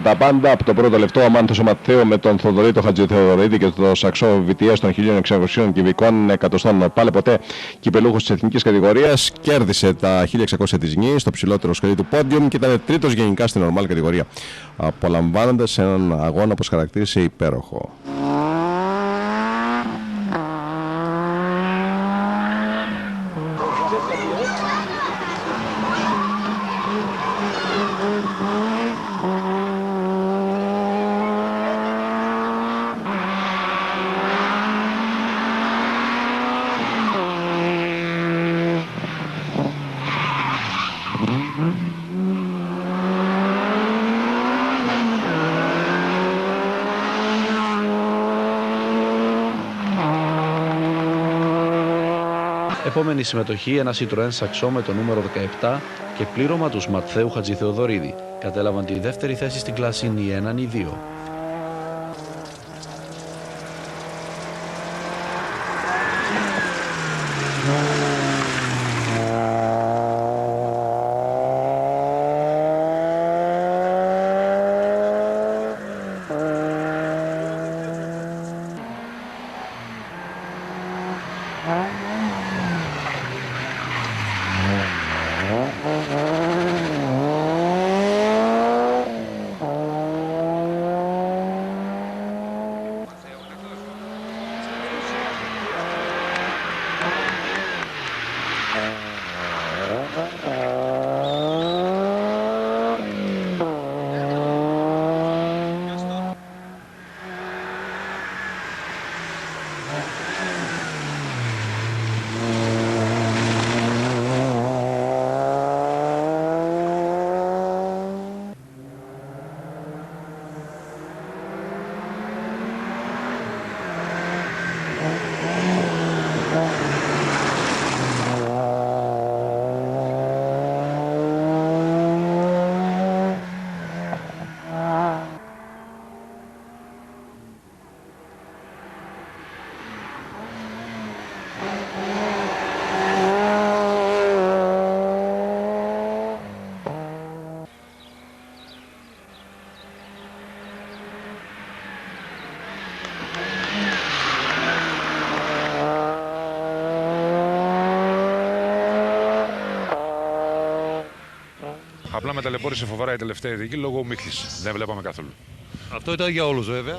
τα πάντα. Από το πρώτο λεπτό ο Μάνθος ο Ματθαίου με τον Θοδωρή Χατζηθεοδωρίδη και το Σαξό VTS των 1600 κυβικών εκατοστών πάλι ποτέ κυπελούχος της εθνικής κατηγορίας. Κέρδισε τα 1600 της γης στο ψηλότερο σκαλί του πόντιουμ και ήταν τρίτος γενικά στην normal κατηγορία, απολαμβάνοντας έναν αγώνα που χαρακτήρισε υπέροχο. Επόμενη συμμετοχή ένα Citroën Saxo με το νούμερο 17 και πλήρωμα του Ματθαίου Χατζηθεοδωρίδη. Κατέλαβαν τη δεύτερη θέση στην κλάση νη 1 νη 2. Απλά με ταλαιπώρησε φοβερά η τελευταία ειδική λόγω μίχλης. Δεν βλέπαμε καθόλου. Αυτό ήταν για όλους βέβαια.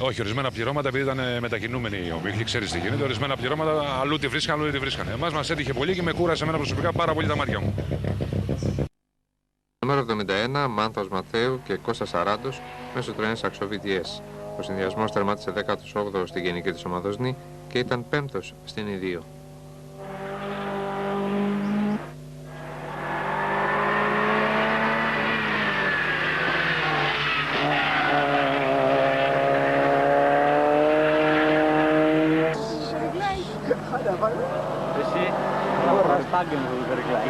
Όχι, ορισμένα πληρώματα επειδή ήταν μετακινούμενοι ο μίχλη, ξέρεις τι γίνεται. Ορισμένα πληρώματα αλλού τη βρίσκαν, αλλού δεν τη βρίσκανε. Εμάς μας έτυχε πολύ και με κούρασε εμένα προσωπικά πάρα πολύ τα μάτια μου. Νούμερο 71, Μάνθος Ματθαίου και Κώστας Σαράντος μέσω του Saxo VTS. Ο συνδυασμός τερμάτισε 18ο στη γενική της ομάδος νη και ήταν 5ος στην νη 2. Εσύ, θα πάρεις πάγκεν που περιγλάει.